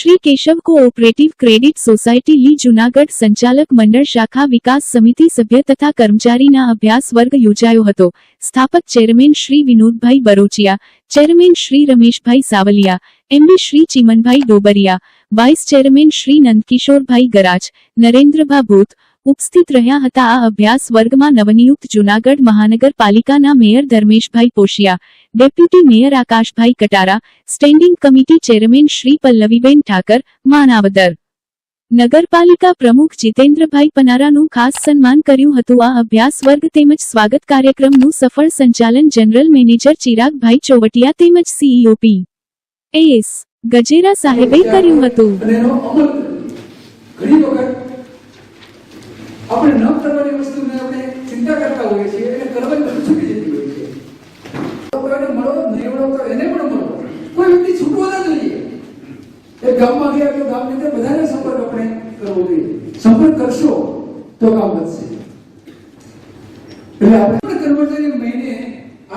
Shri Keshav cooperative credit society ली जूनागढ़ संचालक मंडल शाखा विकास समिति सभ्य तथा कर्मचारीना अभ्यास वर्ग योजायो हतो। स्थापक chairman Shri Vinodbhai Barochiya, chairman Shri Rameshbhai Savaliya, MD Shri Chimanbhai Dobariya, vice chairman Shri Nandkishorbhai Garaj, Narendrabhai Bhut उपस्थित रह्या हता। आ अभ्यास वर्गमां नवनियुक्त जूनागढ़ महानगरपालिकाना mayor Dharmeshbhai Poshiya, deputy mayor Akashbhai Katara, standing committee chairman Shri Pallaviben Thakar, Manavadar नगरपालिका प्रमुख जितेन्द्रभाई पनाराનું ખાસ સન્માન કર્યું હતું। આ અભ્યાસ વર્ગ તેમજ સ્વાગત કાર્યક્રમનું સફળ સંચાલન જનરલ મેનેજર ચિરાગભાઈ ચોવટિયા તેમજ સીઈઓ પી એસ ગજેરા સાહેબે કર્યું હતું। આપણે ન કરવાની વસ્તુને આપણે ચિંતા કરતા હોઈએ છીએ અને કરવાની વસ્તુ છૂટી જતી હોય છે। કોઈને મળો નહીં મળો તો એને પણ મળો, કોઈ વ્યક્તિ છૂટવો ના જોઈએ। એક ગામમાં ગયા કે ગામની અંદર બધાને સંપર્ક આપણે કરવો જોઈએ। સંપર્ક કરશો તો કામ વધશે। એટલે આપણે કર્મચારી મહિને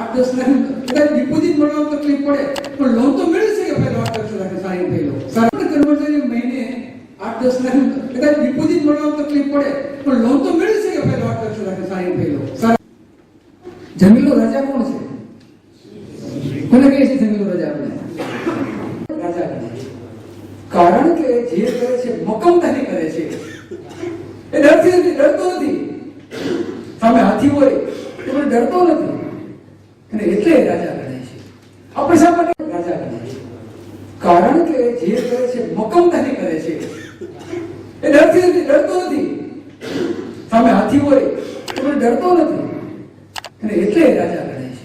8-10 લાખ કદાચ ડિપોઝિટ મળવામાં તકલીફ પડે પણ લોન તો મેળવી શકે પહેલો 8-10 લાખ સારી થયેલો। સારા કર્મચારી મહિને 8-10 લાખ કદાચ ડિપોઝિટ મળવામાં તકલીફ પડે પણ લોન તો મેળવી શકે પહેલો 8-10 લાખ સારી થયેલો। જંગલો રાજા કોણ છે? કોને કહે છે જંગલો રાજા? આપણે રાજા કહે છે કારણ કે જે કરે છે મક્કમતાથી કરે છે, એ ડરતો નથી। સામે હાથી હોય તો પણ ડરતો નથી અને એટલે રાજા ગણાય છે। આપણે શા માટે રાજા ગણાય છે? કારણ કે જે કરે છે મક્કમતાથી કરે છે, એ ડરતો નથી। સામે હાથી હોય તો પણ ડરતો નથી અને એટલે રાજા ગણાય છે।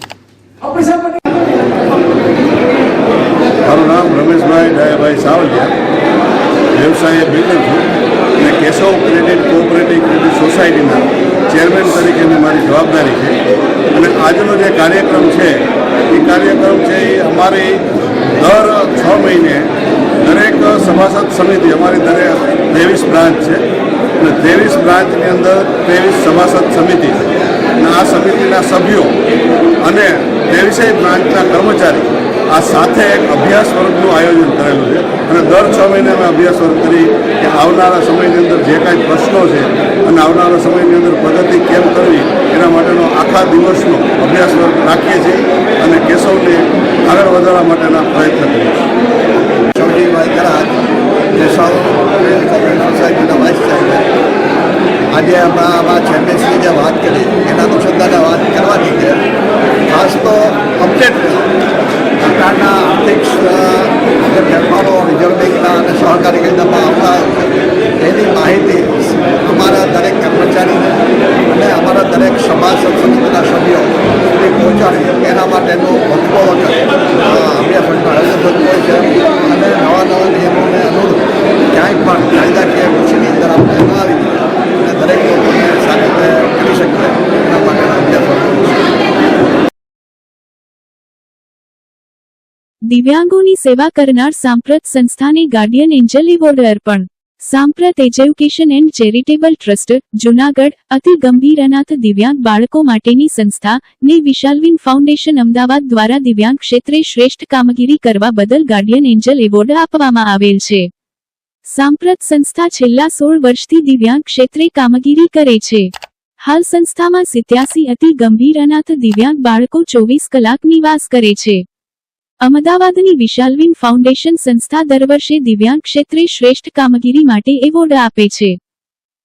આપણે શા માટે? મારું નામ રમેશભાઈ ડાયાભાઈ સાવલિયા, વ્યવસાય બિલ્ડર છું અને કેશવ ક્રેડિટ કોઓપરેટિવ ક્રેડિટ સોસાયટીના ચેરમેન તરીકેની મારી જવાબદારી છે। અને આજનો જે કાર્યક્રમ છે એ કાર્યક્રમ છે એ અમારી દર 6 મહિને દરેક સભાસદ સમિતિ, અમારી દરેક 23 બ્રાન્ચ છે અને 23 બ્રાન્ચની અંદર 23 સભાસદ સમિતિ છે અને આ સમિતિના સભ્યો અને 23 બ્રાન્ચના કર્મચારી આ સાથે એક અભ્યાસ વર્ગનું આયોજન કરેલું છે અને દર 6 મહિને અમે અભ્યાસ વર્ગ કરી કે આવનારા સમયની અંદર જે કાંઈ પ્રશ્નો છે અને આવનારા સમયની અંદર પ્રગતિ કેમ કરવી એના માટેનો આખા દિવસનો અભ્યાસ વર્ગ રાખીએ છીએ અને કેશવને આગળ વધારવા માટેના પ્રયત્ન કરીએ છીએ। ચૌધરીભાઈ ગરાજ, કેશવ સોસાયટીના વાઇસ ચેરમેન। આજે આમાં ચેમ્પિયન્સની જે વાત કરી એના અનુસંધાને વાત કરવાની છે। ખાસ તો અપડેટ સરકારના આર્થિક જે ફેરફારો રિઝર્વ બેંકના અને સહકારી કાયદામાં આવતા એની માહિતી અમારા દરેક કર્મચારીને અને અમારા દરેક સભાસદ સમિતિના સભ્યો સુધી પહોંચાડી એના માટેનું અભ્યાસ વર્ગનું આયોજન થતું હોય છે અને નવા નિયમોને અનુરૂપ ક્યાંય પણ કાયદાકીય કૃષિની અંદર આપણે ન આવી અને દરેક લોકોને સારી રીતે કરી શકીએ એના માટેનો અભ્યાસ વર્ગ। દિવ્યાંગોની સેવા કરનાર સાંપ્રત સંસ્થાને ગાર્ડિયન એન્જલ એવોર્ડ અર્પણ। સાંપ્રત education and charitable trust Junagadh અતિ ગંભીર અનાથ દિવ્યાંગ બાળકો માટેની સંસ્થા ને વિશાલવિન ફાઉન્ડેશન અમદાવાદ દ્વારા દિવ્યાંગ ક્ષેત્રે શ્રેષ્ઠ કામગીરી કરવા બદલ ગાર્ડિયન એન્જલ એવોર્ડ આપવામાં આવેલ છે। સાંપ્રત સંસ્થા છેલ્લા 16 વર્ષથી દિવ્યાંગ ક્ષેત્રે કામગીરી કરે છે। હાલ સંસ્થામાં 87 અતિ ગંભીર અનાથ દિવ્યાંગ બાળકો 24 કલાક નિવાસ કરે છે। અમદાવાદની વિશાલવિન ફાઉન્ડેશન સંસ્થા દર વર્ષે દિવ્યાંગ ક્ષેત્રે શ્રેષ્ઠ કામગીરી માટે એવોર્ડ આપે છે,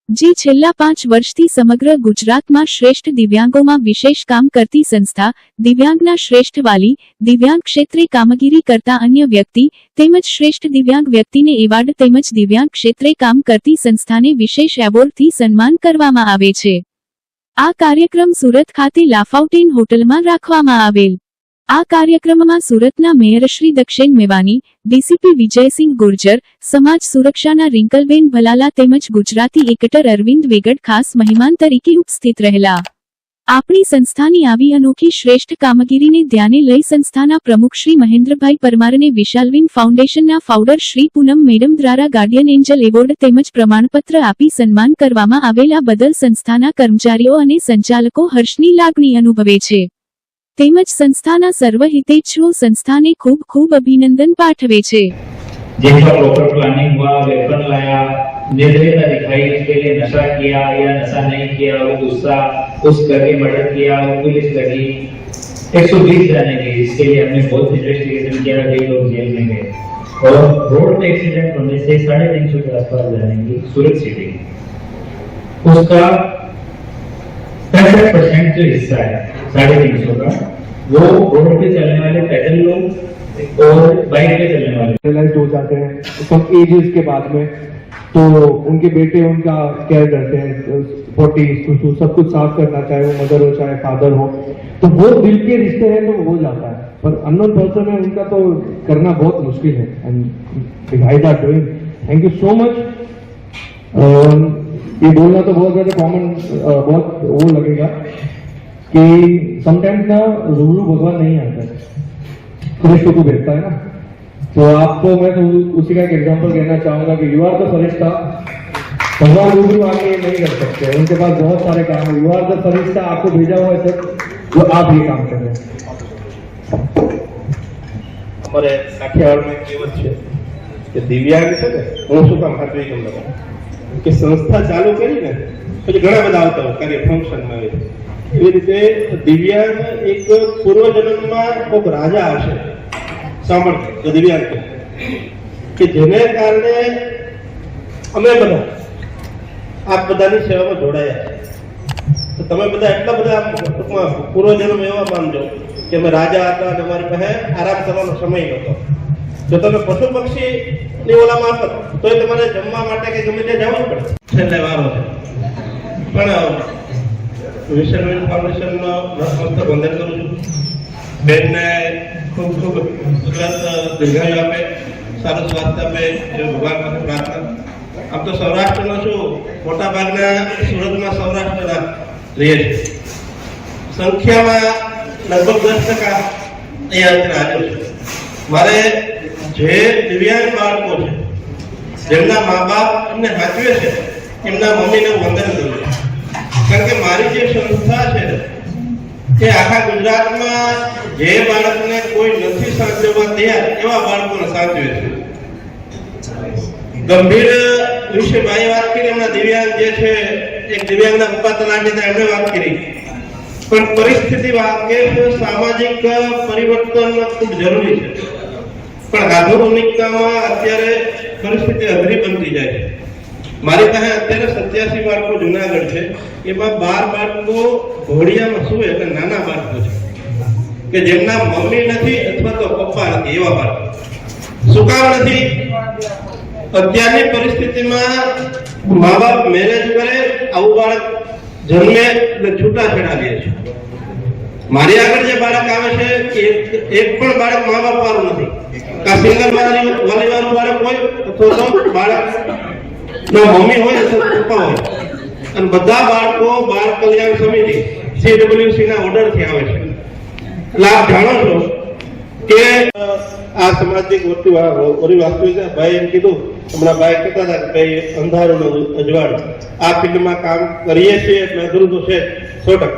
જે છેલ્લા 5 વર્ષથી સમગ્ર ગુજરાતમાં શ્રેષ્ઠ દિવ્યાંગોમાં વિશેષ કામ કરતી સંસ્થા, દિવ્યાંગના શ્રેષ્ઠ વાલી, દિવ્યાંગ ક્ષેત્રે કામગીરી કરતા અન્ય વ્યક્તિ તેમજ શ્રેષ્ઠ દિવ્યાંગ વ્યક્તિને એવોર્ડ તેમજ દિવ્યાંગ ક્ષેત્રે કામ કરતી સંસ્થાને વિશેષ એવોર્ડથી સન્માન કરવામાં આવે છે। આ કાર્યક્રમ સુરત ખાતે લાફાઉટેન હોટલમાં રાખવામાં આવેલ। આ કાર્યક્રમમાં સુરતના મેયર શ્રી દક્ષેન મેવાની, ડીસીપી વિજયસિંહ ગુર્જર, સમાજ સુરક્ષાના રિંકલબેન ભલાલા તેમજ ગુજરાતી એક્ટર અરવિંદ વેગડ ખાસ મહેમાન તરીકે ઉપસ્થિત રહેલા। આપણી સંસ્થાની આવી અનોખી શ્રેષ્ઠ કામગીરીને ધ્યાને લઈ સંસ્થાના પ્રમુખ શ્રી મહેન્દ્રભાઈ પરમારને વિશાલવિન ફાઉન્ડેશનના ફાઉન્ડર શ્રી પૂનમ મેડમ દ્વારા ગાર્ડિયન એન્જલ એવોર્ડ તેમજ પ્રમાણપત્ર આપી સન્માન કરવામાં આવેલા બદલ સંસ્થાના કર્મચારીઓ અને સંચાલકો હર્ષની લાગણી અનુભવે છે। તેમજ સંસ્થાના સર્વ હિતેચ્છુઓ સંસ્થાને ખૂબ ખૂબ અભિનંદન પાઠવે છે। जिनका प्रॉपर प्लानिंग हुआ, वेपन लाया, निर्दयता दिखाई, इसके लिए नशा किया या नशा नहीं किया, वो गुस्सा उस करके मर्डर किया, वो पुलिस लगी 120 जाने गए। इसके लिए हमने बहुत इन्वेस्टिगेशन किया, कई लोग जेल में गए। और रोड पे एक्सीडेंट होने से 350 के आसपास जानेंगे सूरत सिटी, उसका 65% जो हिस्सा है 350 का, वो रोड पे चलने वाले पैदल लोग और बाइक पे चलने वाले रियलाइज हो जाते हैं कम एजेस के बाद में, तो उनके बेटे उनका केयर करते हैं, पोटी सुसु सब कुछ साफ करना, चाहे वो मदर हो चाहे फादर हो, तो वो दिल के रिश्ते हैं तो हो जाता है। पर अननोन पर्सन है उनका तो करना बहुत मुश्किल है। And guys are doing, thank you so much. ये बोलना तो बहुत ज्यादा कॉमन, बहुत वो लगेगा कि समटाइम्स ना रूबरू भगवान नहीं आता है, फरिश्तों को भेजता है ना। तो आपको मैं तो उसी का एक एग्जांपल देना चाहूंगा कि यू आर द फरिश्ता। भगवान रूबरू आके नहीं कर सकते, उनके पास बहुत सारे काम है। यू आर द फरिश्ता, आपको भेजा हुआ है सर, जो आप ये काम कर रहे हैं। અમારે કાઠિયાવાડમાં કહેવત છે કે દિવ્યાંગ છે ને, હું શું કામ હાથવી કેમ લગાવું કે સંસ્થા ચાલુ કરી ને પછી ઘણા બધા આવતા હોય કાર્ય ફંક્શનમાં આવે, એવી રીતે દિવ્યાંગ એક પૂર્વજન્મમાં કોઈક રાજા હશે સાંભળતો તો દિવ્યાંગ કે જેને કારણે અમે બધા આપ બધાની સેવામાં જોડાયા છે। તો તમે બધા એટલા બધા ટૂંકમાં પૂર્વજન્મ એવા માનજો કે અમે રાજા હતા અને અમારી પાસે આરામ કરવાનો સમય નહોતો। જો તમે પશુ પક્ષીની ઓલામાં આપો તો તમારે જમવા માટે કે ગમે ત્યાં જવું પડે, છેલ્લે વારો છે। પણ વિશન ફાઉન્ડેશનનો નતમસ્તક વંદન કરું છું। બેનને ખૂબ ખૂબ ગુજરાત દીર્ઘાયુ આપે, સારું સ્વાસ્થ્ય આપે એવું ભગવાન પાસે પ્રાર્થના। આમ તો સૌરાષ્ટ્રનો છું, મોટા ભાગના સુરતમાં સૌરાષ્ટ્રના રહે છે, સંખ્યામાં લગભગ 10% અહીંયા હાજર છે। મારે જે દિવ્યાંગ બાળકો છે જેમના મા બાપ એમને સાચવે છે, એમના મમ્મીને વંદન કરું છું। કારણ કે મારી જે સંસ્થા છે એ આખા ગુજરાતમાં જે બાળકને કોઈ નથી સાચવવા તૈયાર એવા બાળકોને સાચવે છે। ગંભીર વિશે ભાઈ વાત કરી, એમના દિવ્યાંગ જે છે, એક દિવ્યાંગના પપ્પા તલાટી હતા એમણે વાત કરી, પણ પરિસ્થિતિ વાકેફ સામાજિક પરિવર્તન ખૂબ જરૂરી છે। પણ આધુનિકતામાં અત્યારે પરિસ્થિતિ અઘરી બનતી જાય છે। મારી પાસે અત્યારે 87 બાળકો જુનાગઢ છે, એમાં 12 બાળકો ઘોડિયામાં સુવે એટલે નાના બાળકો છે કે જેમના મમ્મી નથી અથવા તો પપ્પા નથી, એવા બાળકો। શું કામ નથી? અત્યારની પરિસ્થિતિમાં મા બાપ મેરેજ કરે, આવું બાળક જન્મે એટલે છૂટાછેડા લે છે। મારી આગળ જે બાળક આવે છે એક પણ બાળક મા બાપ વાળું નથી, કા સિંગલ વાલી વાળું બાળક હોય અથવા તો બાળક મમ્મી હોય અથવા પપ્પા હોય, અને બધા બાળકો બાળ કલ્યાણ સમિતિ CWC ના ઓર્ડર થી આવે છે। એટલે આપ જાણો છો કે આ સામાજિક ઓરી વાસ્તુ છે। ભાઈ એમ કીધું, હમણાં ભાઈ કહેતા હતા કે ભાઈ અંધારું અજવાળું આ ફિલ્ડમાં કામ કરીએ છીએ એટલે અઘરું તો છે 100%।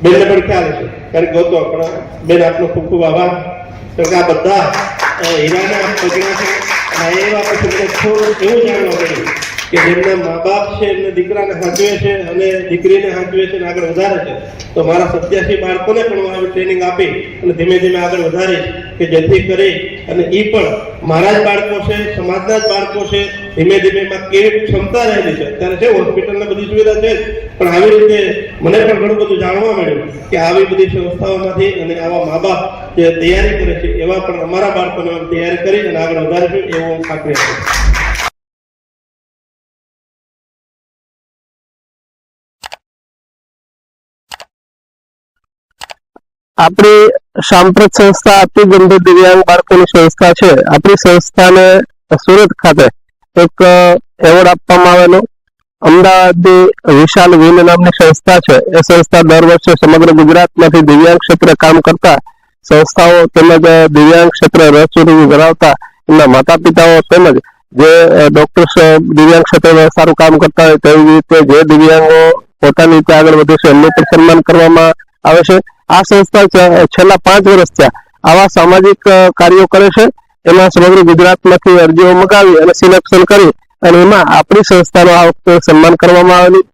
બેનને પણ ખ્યાલ હશે, કારણ કે હતો પણ બેન આપનો ખૂબ ખૂબ આભાર। કારણ કે આ બધા હીરાના પગલા છે, એવા પછી મને થોડું એવું જાણવા મળ્યું કે જેમના મા બાપ છે એમને દીકરાને સાચવે છે અને દીકરીને સાચવે છે અને આગળ વધારે છે। તો મારા 87 બાળકોને પણ હું આવી ટ્રેનિંગ આપી અને ધીમે ધીમે આગળ વધારીશ કે જેથી કરી અને એ પણ મારા જ બાળકો છે, સમાજના જ બાળકો છે, ધીમે ધીમે એમાં કેવી ક્ષમતા રહેલી છે। અત્યારે છે હોસ્પિટલને બધી સુવિધા છે, પણ આવી રીતે મને પણ ઘણું બધું જાણવા મળ્યું કે આવી બધી સંસ્થાઓમાંથી અને આવા મા બાપ જે તૈયારી કરે છે એવા પણ અમારા બાળકોને તૈયારી કરી અને આગળ વધારીશું એવું હું ખાતરી આપું છું। આપણી સાંપ્રત સંસ્થા અતિ ગંભીર દિવ્યાંગ બાળકોની સંસ્થા છે। આપણી સંસ્થાને સુરત ખાતે એક એવોર્ડ આપવામાં આવેલો। અમદાવાદની વિશાલ વિન નામની સંસ્થા છે, એ સંસ્થા દર વર્ષે સમગ્ર ગુજરાતમાંથી દિવ્યાંગ ક્ષેત્રે કામ કરતા સંસ્થાઓ તેમજ દિવ્યાંગ ક્ષેત્રે રસ ધરાવતા એમના માતા પિતાઓ તેમજ જે ડોક્ટર્સ દિવ્યાંગ ક્ષેત્રે સારું કામ કરતા હોય તેવી રીતે જે દિવ્યાંગો પોતાની રીતે આગળ વધે છે એમનું પણ સન્માન કરવામાં આવે છે। આ સંસ્થા છેલ્લા 5 વર્ષ થયા આવા સામાજિક કાર્યો કરે છે। એમાં સમગ્ર ગુજરાતમાંથી અરજીઓ મગાવી અને સિલેક્શન કરી અને એમાં આપણી સંસ્થાનો આ વખતે સન્માન કરવામાં આવેલું.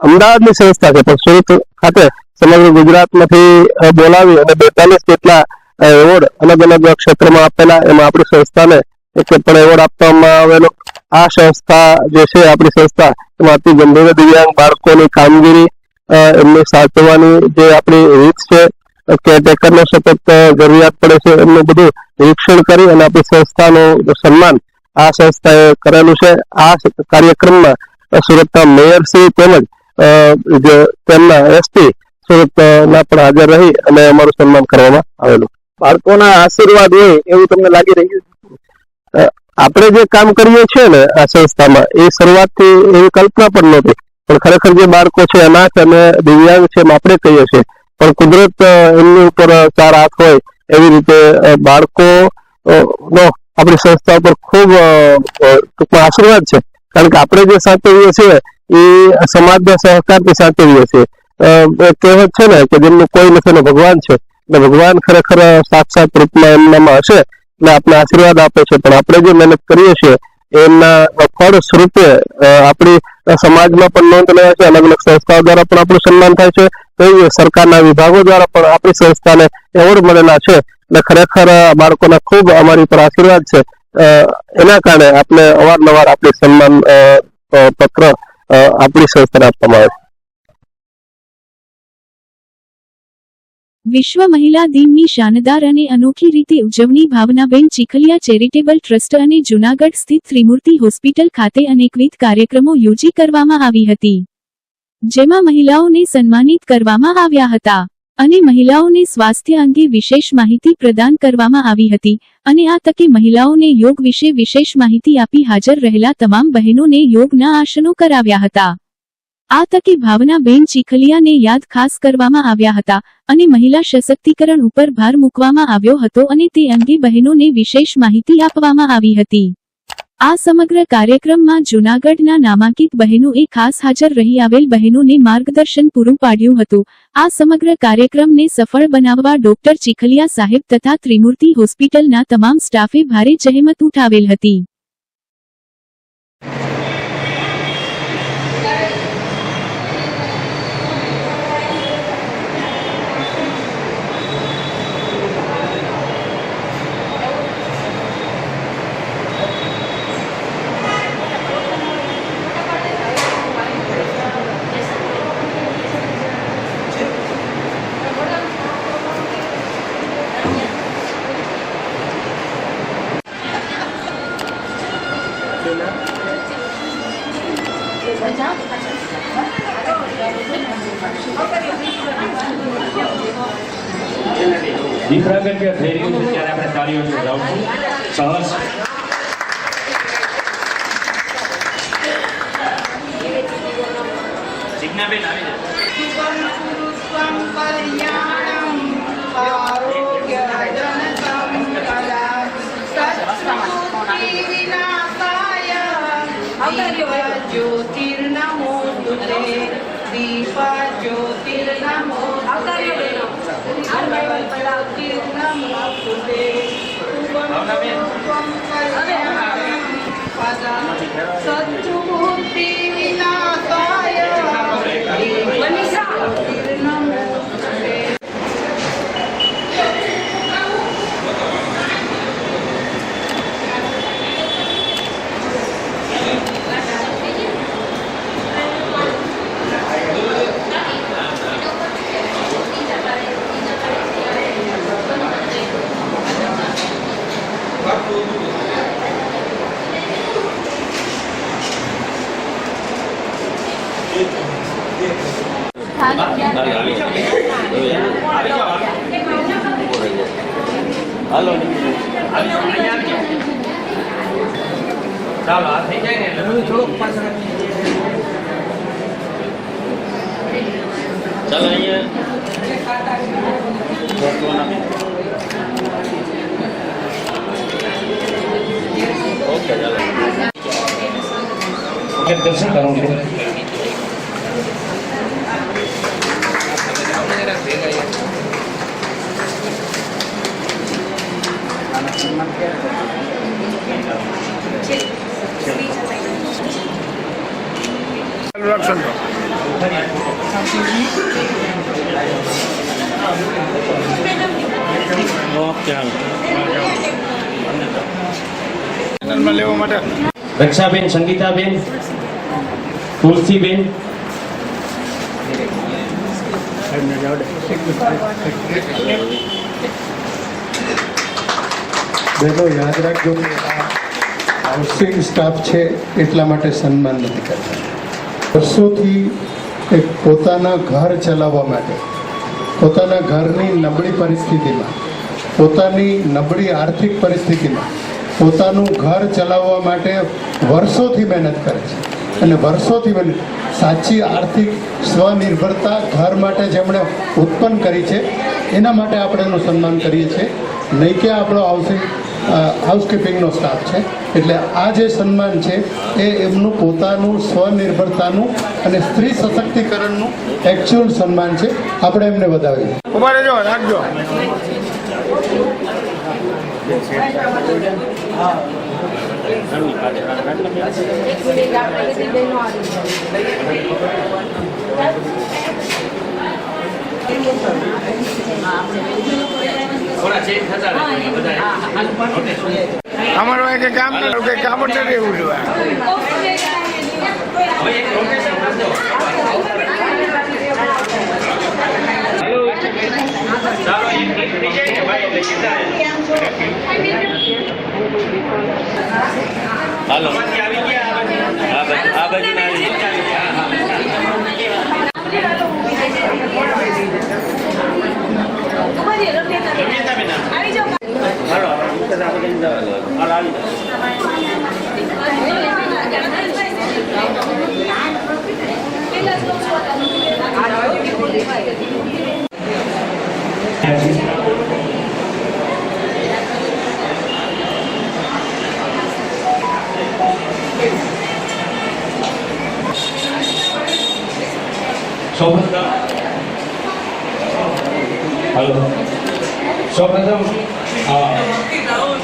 અમદાવાદની સંસ્થા છે પણ સુરત ખાતે સમગ્ર ગુજરાતમાંથી બોલાવી અને 42 જેટલા એવોર્ડ અલગ અલગ ક્ષેત્રમાં આપેલા. એમાં આપણી સંસ્થાને એક પણ એવોર્ડ આપવામાં આવેલો. આ સંસ્થા જે છે આપણી સંસ્થા એમાં અતિ ગંભીર દિવ્યાંગ બાળકોની કામગીરી, એમને સાચવવાની જે આપણી રીત છે, કેરટેકરનો સતત જરૂરિયાત પડે છે, એમનું બધું નિરીક્ષણ કરી અને આપણી સંસ્થાનું સન્માન આ સંસ્થાએ કરેલું છે. આ કાર્યક્રમમાં સુરતના મેયરશ્રી તેમજ તેમના એસપી સુરતના પણ હાજર રહી અને અમારું સન્માન કરવામાં આવેલું. બાળકોના આશીર્વાદ હોય એવું તમને લાગી રહ્યું? આપણે જે કામ કરીએ છીએ ને આ સંસ્થામાં એ શરૂઆતથી એવી કલ્પના પણ નહોતી, પણ ખરેખર જે બાળકો છે અનાથ અને દિવ્યાંગ છે એમ આપણે કહીએ છીએ, પણ કુદરત એમની ઉપર 4 હાથ હોય એવી રીતે બાળકો નો આપણી સંસ્થા ઉપર ખૂબ ટૂંકમાં આશીર્વાદ છે. કારણ કે આપણે જે સાચવીએ છીએ એ સમાજના સહકારથી સાચવીએ છીએ. કહેવત છે ને કે જેમનું કોઈ નથી ને ભગવાન છે, એટલે ભગવાન ખરેખર સાક્ષાત રૂપમાં એમનામાં હશે એટલે આપણે આશીર્વાદ આપે છે. પણ આપણે જે મહેનત કરીએ છીએ એમના ફળ સ્વરૂપે આપણી સમાજમાં પણ નોંધ લેવાય છે, અલગ અલગ સંસ્થાઓ દ્વારા પણ આપણું સન્માન થાય છે, તો સરકારના વિભાગો દ્વારા પણ આપણી સંસ્થાને એવોર્ડ મળેલા છે. એટલે ખરેખર બાળકોના ખૂબ અમારી પર આશીર્વાદ છે. એના કારણે આપણે અવારનવાર આપણી સન્માન પત્ર આપણી સંસ્થાને આપવામાં આવે છે. વિશ્વ મહિલા દિનની શાનદાર અને અનોખી રીતે ઉજવણી ભાવનાબેન ચીખલિયા ચેરિટેબલ ટ્રસ્ટ અને જૂનાગઢ સ્થિત ત્રિમૂર્તિ હોસ્પિટલ ખાતે અનેકવિધ કાર્યક્રમો યોજી કરવામાં આવી હતી, જેમાં મહિલાઓને સન્માનિત કરવામાં આવ્યા હતા અને મહિલાઓને સ્વાસ્થ્ય અંગે વિશેષ માહિતી પ્રદાન કરવામાં આવી હતી. અને આ તકે મહિલાઓને યોગ વિશે વિશેષ માહિતી આપી હાજર રહેલા તમામ બહેનોને યોગના આસનો કરાવ્યા હતા. આ તકે ભાવનાબેન ચીખલિયાને યાદ ખાસ કરવામાં આવ્યા હતા અને મહિલા સશક્તિકરણ ઉપર ભાર મૂકવામાં આવ્યો હતો અને તે અંગે બહેનોને વિશેષ માહિતી આપવામાં આવી હતી. આ સમગ્ર કાર્યક્રમમાં જૂનાગઢના નામાંકિત બહેનોએ ખાસ હાજર રહી આવેલ બહેનોને માર્ગદર્શન પૂરું પાડ્યું હતું. આ સમગ્ર કાર્યક્રમને સફળ બનાવવા ડોક્ટર ચીખલિયા સાહેબ તથા ત્રિમૂર્તિ હોસ્પિટલના તમામ સ્ટાફે ભારે જહેમત ઉઠાવેલ હતી. દીકરા ગંભીર થઈ રહ્યું છે ત્યારે આપણે તાળીઓથી વધાવશું. સહર્ષ જિજ્ઞાબેન આવી જાય. જ્યોતિર્નમો તુતે દીપા જ્યોતિર્નમો જ્યોતિર્નમો તુતે સત્સુબુદ્ધિ વિનાશાય જ્યોતિર્નમો તુતે. ચાલો આ થઈ જાય ને થોડોક પાછળ ચાલો અહીંયા ઓકે ચાલો દર્શન કરું છું. રક્ષાબેન, સંગીતાબેન, તુલસીબેન, બહેનો યાદ રાખજો કે આ હાઉસિંગ સ્ટાફ છે એટલા માટે સન્માન નથી કરતા. વર્ષોથી એક પોતાના ઘર ચલાવવા માટે પોતાના ઘરની નબળી પરિસ્થિતિમાં પોતાની નબળી આર્થિક પરિસ્થિતિમાં પોતાનું ઘર ચલાવવા માટે વર્ષોથી મહેનત કરે છે અને વર્ષોથી સાચી આર્થિક સ્વનિર્ભરતા ઘર માટે જેમણે ઉત્પન્ન કરી છે એના માટે આપણે એનું સન્માન કરીએ છીએ, નહીં કે આપણો હાઉસકીપિંગનો સ્ટાફ છે. એટલે આ જે સન્માન છે એ એમનું પોતાનું સ્વનિર્ભરતાનું અને સ્ત્રી સશક્તિકરણનું એકચ્યુઅલ સન્માન છે. આપણે એમને વધાવીએ. અમારો કે કામ કે કામ જ નથી એવું જોઈએ. હાલો આ બાજુ સૌપ્રથમ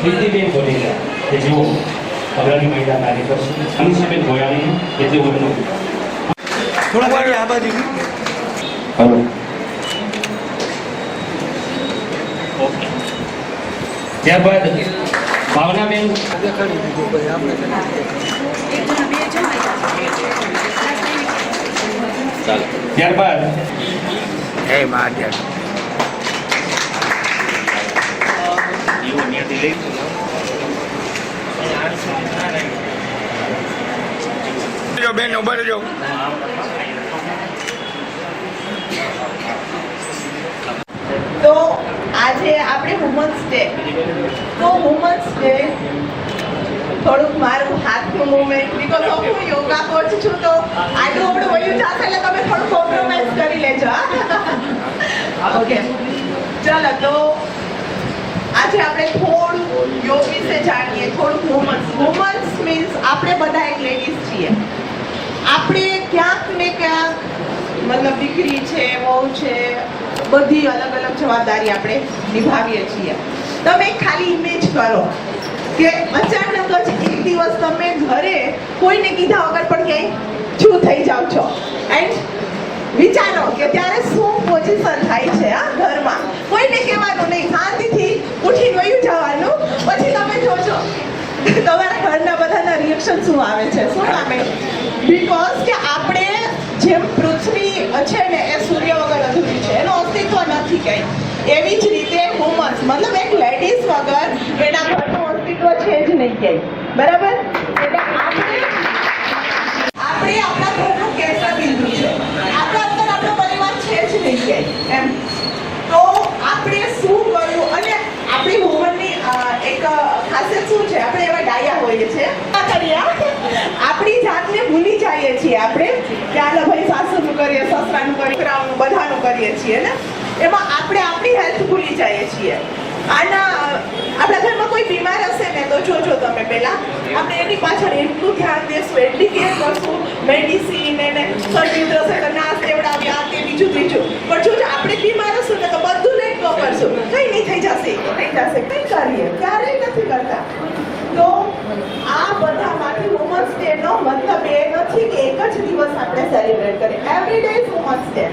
પ્રીતિબેન બોલેલા કે જેઓ અગ્રણી મહિલા કાર્યકર છે, અનિશાબેન ગોયાણી કે જેઓ હલો ઓકે. ત્યારબાદ ભાવનાબેન, ત્યારબાદ બેન ઉભા રહેજો. તો આજે આપણે વુમન્સ ડે, તો વુમન્સ ડે થોડુંક મારું હાથનું મૂવમેન્ટ, બીકોઝ ઓફ હું યોગા કોચ છું તો આટલું આપણું વયું જશે એટલે તમે થોડું કોમ્પ્રોમાઇઝ કરી લેજો. ઓકે ચાલો, તો આજે આપણે થોડું યોગ વિશે જાણીએ, થોડુંક વુમન્સ મીન્સ આપણે બધા એક લેડીઝ છીએ. આપણે ક્યાંક ને ક્યાંક મતલબ દીકરી છે, વહુ છે, બધી અલગ અલગ જવાબદારી આપણે નિભાવીએ છીએ. તમે ખાલી ઇમેજ કરો કે અચાનક જ એક દિવસ તમે ઘરે કોઈને કીધા વગર પણ ક્યાંય ચૂ થઈ જાવ છો એન્ડ વિચારો કે ત્યારે શું પોઝિશન થાય છે આ ઘરમાં. કોઈને કહેવાનું નહીં, શાંતિથી ઉઠીને વયું જવાનું. પછી તમે જોજો તમારા ઘરના બધાના રિએક્શન શું આવે છે, શું આવે. બીકોઝ કે આપણે જેમ પૃથ્વી છે ને એ સૂર્ય વગર અધૂરી છે, એનું અસ્તિત્વ નથી કંઈ. એવી જ રીતે વુમન્સ મતલબ એક લેડીઝ વગર એના ઘરનું અસ્તિત્વ છે જ નહીં ક્યાંય. બરાબર? એટલે આપણે આપણા ઘરનું કેન્દ્ર બિંદુ છે. આપણા અંદર આપણો પરિવાર છે જ નહીં ક્યાંય એમ. તો આપણે શું કર્યું અને આપણી વુમનની એક ખાસિયત શું છે, આપણે એવા ડાયા હોઈએ છીએ, આપણી જાતને ભૂલી જઈએ છીએ આપણે કે આલો ભાઈ સાસુનું કરીએ, સસરાનું કરીએ, છોકરાઓનું બધાનું કરીએ છીએ ને. એમાં આપણે આપણી હેલ્થ ભૂલી જઈએ છીએ. આના આપણા ઘરમાં કોઈ બીમાર હશે ને તો જોજો તમે પહેલા આપણે એની પાછળ એટલું ધ્યાન દેશું, એટલી કેર કરશું, મેડિસિન એને શરદી થશે તો નાશ દેવડાવી, આ તે બીજું ત્રીજું. પણ જોજો આપણે બીમાર હશું ને તો બધું લઈને કરશું, કંઈ નહીં થઈ જશે, કંઈ કરીએ ક્યારેય જ દિવસ આપણે સેલિબ્રેટ કરીએ. Every day is women's day.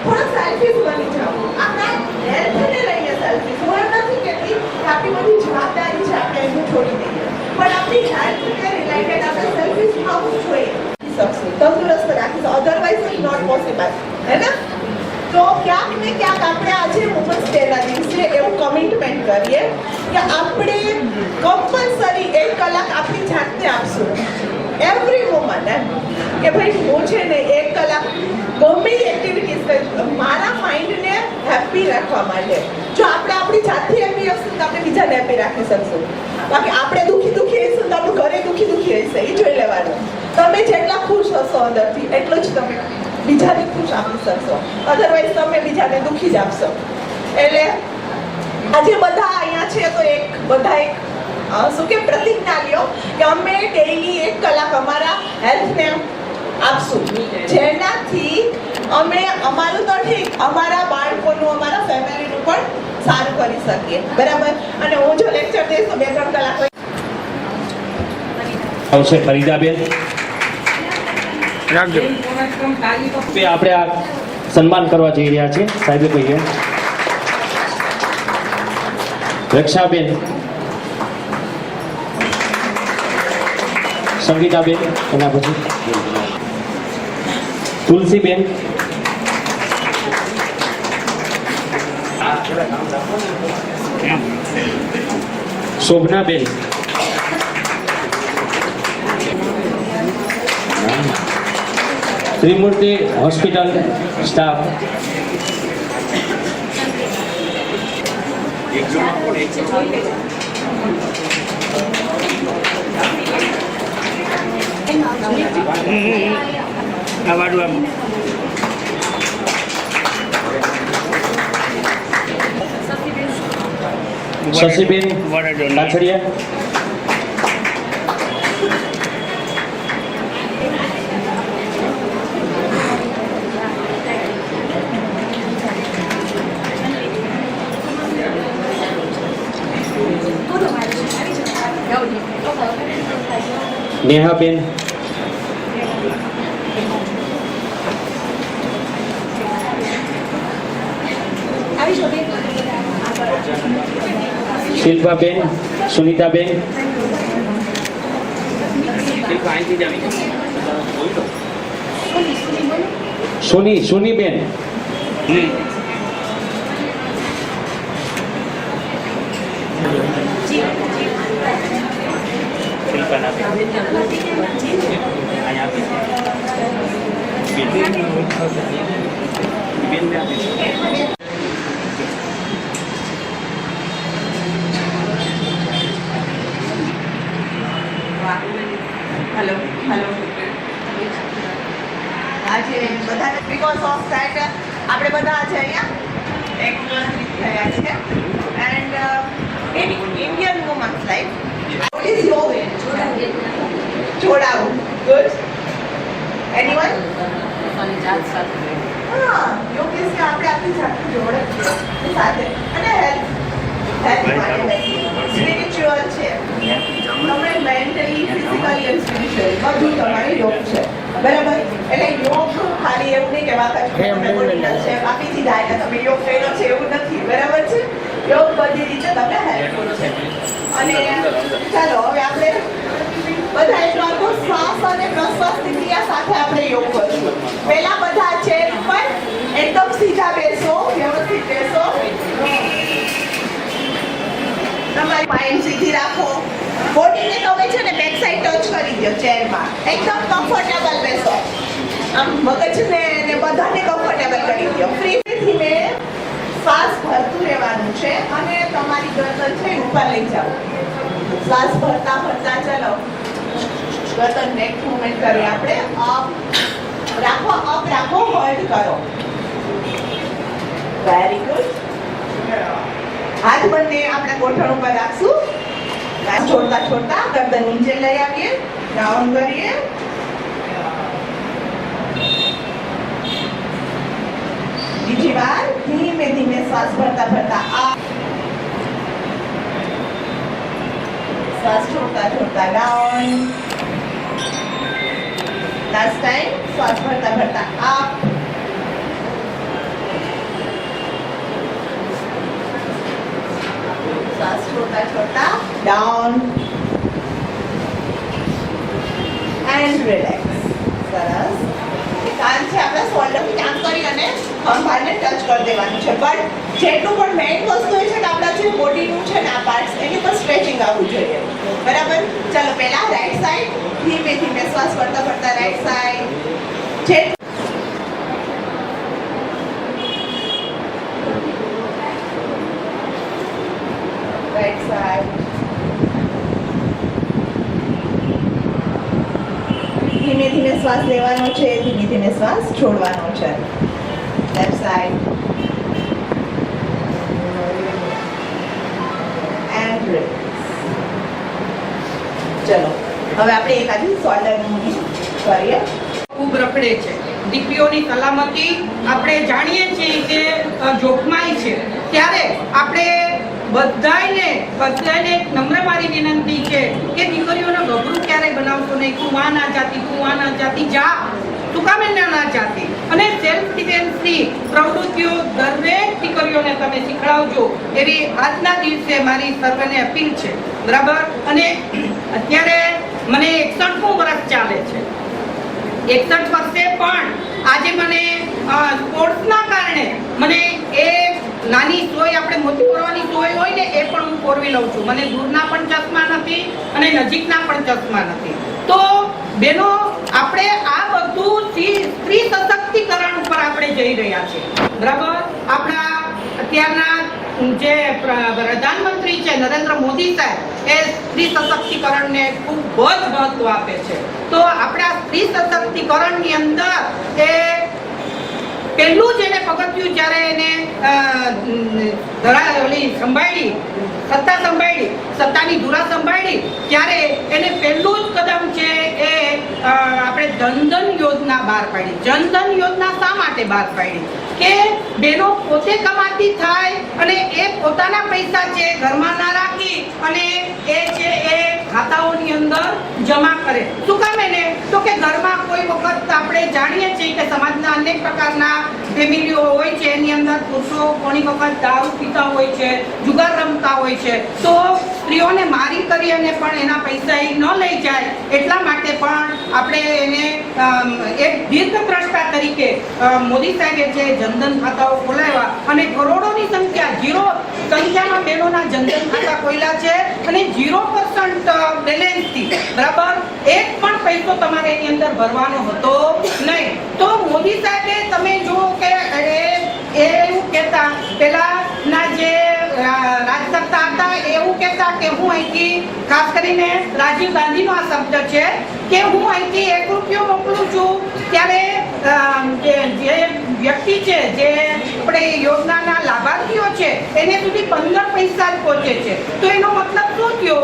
થોડા સેલ્ફીસ બની જાઓ. આપણા હેલ્થને લઈને સેલ્ફીસ. હું એમ નથી કહેતી કે આપણી બધી જવાબદારી છે આપણે એનું છોડી દઈએ, પણ આપણી હેલ્થને રિલેટેડ આપણે સેલ્ફીસ થવું જોઈએ. તંદુરસ્ત રાખીશું, અધરવાઇઝ ઇટ નોટ પોસિબલ, હે ને? તો ક્યાંક ને ક્યાંક આપણે આજે વુમન્સ ડેના દિવસે એવું કમિટમેન્ટ કરીએ કે આપણે કમ્પલસરી 1 કલાક આપણી જાતને આપશું. એવરી વુમન એમ કે ભાઈ હું છે ને 1 કલાક ગમે એક્ટિવિટીઝ કરીશ મારા માઇન્ડને હેપી રાખવા માટે. જો આપણે આપણી જાતથી હેપી હશું તો આપણે બીજાને હેપી રાખી શકશું. બાકી આપણે દુઃખી હશું તો આપણું ઘરે દુઃખી હશે, એ જોઈ લેવાનું. તમે જેટલા ખુશ હશો અંદરથી એટલું જ તમે બીજાને ખુશ આપી શકશો, અધરવાઇઝ તમે બીજાને દુઃખી જ આપશો. એટલે આજે બધા અહીંયા છે તો એક શું કે પ્રતિજ્ઞા લ્યો કે અમે ડેઈલી 1 કલાક અમારા હેલ્થને આપશું, જેનાથી અમે અમારું તો ઠીક અમારા બાળકોનું અમારા ફેમિલીનું પણ સારું કરી શકીએ. બરાબર? અને હું જો લેક્ચર દઈશ તો 2-3 કલાક આવશે. ફરીદાબેન રાખજો. આપણે આ સન્માન કરવા જઈ રહ્યા છે. સાહેબે કહીએ રક્ષાબેન, સંગીતાબેન, એના પછી તુલસીબેન, શોભનાબેન, ત્રિમૂર્તિ હોસ્પિટલ સ્ટાફ, આ વાડું આમ શશીબેન કાછડિયા, નેહાબેન, શિલ્પાબેન, સુનીતાબેન, સુનીબેન, હેલો આજે બધા બીકોઝ ઓફ ધેટ આપણે બધા આજે અહીંયા એકત્રિત થયા છે. And in Indian women's life what is your way? જોડાવું. ગુડ. એનીવન? હા, યોગેશ કે આપણે આપણી જાતને જોડે સાથે અને હેલ્થ માટે સ્પિરિચ્યુઅલ છે. તમે મેન્ટલી, ફિઝિકલી અને સ્પિરિચ્યુઅલી બધું તમારું યોગ છે. બરાબર? એટલે યોગ ખાલી એવું નહીં કે બાકી ચીજ એટલે તમે યોગ કર્યો છે એવું નથી. બરાબર છે? યોગ બધી રીતે તમને હેલ્પફુલ છે. અને ચાલો હવે આપણે બધા એટલો શ્વાસ અને પ્રશ્વાસની ક્રિયા સાથે આપણે યોગ કરીશું. પહેલા બધા ચેર ઉપર એકદમ સીધા બેસો, વ્યવસ્થિત બેસો. તમારી માઇન્ડ સીધી રાખો. બોડીને તમે છે ને બેક સાઈડ ટચ કરી દો ચેરમાં. એકદમ કમ્ફર્ટેબલ બેસો. આમ મગજને ને બધાને કમ્ફર્ટેબલ કરી દો. ફ્રીથી મેં શ્વાસ ભરતું રહેવાનું છે અને તમારી ગરદન છે ઉપર લઈ જાઓ. શ્વાસ ભરતા ભરતા ચલો. ગરદન નેક મૂવમેન્ટ કરીએ આપણે. અપ રાખો, હોલ્ડ કરો. Very good. હાથ બંને આપણે ગોઠણ ઉપર રાખશું. છોડતા ગરદન નીચે લઈ આવીએ, ડાઉન કરીએ. બીજી વાર ધીમે ધીમે શ્વાસ ભરતા અપ. શ્વાસ છોડતા ડાઉન. લાસ્ટ ટાઈમ શ્વાસ ભરતા ભરતા અપ, શ્વાસ છોડતા છોડતા ડાઉન એન્ડ રિલેક્સ. સરસ. કાન છે આપણા શોલ્ડરથી આમ કરી અને ખંભાને ટચ કરી દેવાનું છે. બટ જેટલું પણ મેઇન વસ્તુ એ છે કે આપણા જે બોડીનું છે ને આ પાર્ટ્સ એની પર સ્ટ્રેચિંગ આવવું જોઈએ. બરાબર. ચલો પહેલા રાઈટ સાઈડ ધીમે ધીમે શ્વાસ ભરતા ભરતા રાઈટ સાઈડ. જે રાઈટ સાઈડ. ધીમે ધીમે શ્વાસ લેવાનો છે, ધીમે ધીમે શ્વાસ છોડવાનો છે. Left side and relax. ચલો હવે આપણે એકાદી શોલ્ડરનું કરીએ. ખૂબ રખડે છે. દીકરીઓની સલામતી આપણે જાણીએ છીએ કે જોખમાય છે, ત્યારે આપણે બધાને નમ્ર મારી વિનંતી છે કે દીકરીઓને ગભરું ક્યારેય બનાવશો નહીં. તું આ ના જાતી જા, તું કામે ના જાતી. અને સેલ્ફ ડિફેન્સની પ્રવૃત્તિઓ દરેક દીકરીઓને તમે શીખડાવજો એવી આજના દિવસે મારી સર્વને અપીલ છે. બરાબર. અને અત્યારે મને 61 વર્ષ ચાલે છે. 61 વર્ષે પણ આજે મને સ્પોર્ટ્સના કારણે મને એ નાની સોય આપણે મોટી કરવાની સોય હોય ને એ પણ હું પોરવી લઉં છું. મને દૂરના પણ ચશ્મા નથી અને નજીકના પણ ચશ્મા નથી. તો બેનો આપણે આ બધું સ્ત્રી સશક્તિકરણ ઉપર આપણે જઈ રહ્યા છીએ. બરાબર. આપણા અત્યારના જે પ્રધાનમંત્રી છે નરેન્દ્ર મોદી સાહેબ એ સ્ત્રી સશક્તિકરણને ખૂબ જ મહત્વ આપે છે. તો આપણા સ્ત્રી સશક્તિકરણની અંદર એ પહેલું જ એને પગથિયું જ્યારે એને સંભાળી સત્તાની ધુરા સંભાળી ત્યારે એને પહેલું જ કદમ છે એ આપણે જનધન યોજના બહાર પાડી. જનધન યોજના શા માટે બહાર પાડી? કે બેનો પોતે કમાતી થાય અને એ પોતાના પૈસા છે ઘરમાં ના રાખી અને એ છે એ ખાતાઓની અંદર જમા કરે. શું કામ એને? તો કે ઘરમાં કોઈ વખત આપણે જાણીએ છીએ કે સમાજના અનેક પ્રકારના ફેમિલીઓ હોય છે, એની અંદર પુરુષો ઘણી વખત દારૂ પીતા હોય છે, જુગાર રમતા હોય છે. તો સ્ત્રીઓને મારી કરી અને પણ એના પૈસા એ ન લઈ જાય એટલા માટે પણ આપણે એને એક દીર્ઘદ્રષ્ટા તરીકે મોદી સાહેબે જે જનધન ખાતાઓ ખોલાવ્યા અને કરોડોની સંખ્યામાં બહેનોના જનધન ખાતા ખોલ્યા છે અને 0% બેલેન્સથી. બરાબર. એક પણ પૈસો તમારે એની અંદર ભરવાનો હતો નહીં. તો મોદી સાહેબે તમે જુઓ કે એવું કહેતા પહેલાના જે રાજકર્તા હતા એવું કહેતા કે હું અહીંથી, ખાસ કરીને રાજીવ ગાંધીનો આ શબ્દ છે કે હું અહીંથી 1 રૂપિયો મોકલું છું ત્યારે જે વ્યક્તિ છે જે આપણે યોજનાના લાભાર્થીઓ છે એને સુધી 15 પૈસા જ પહોંચે છે. તો એનો મતલબ શું થયો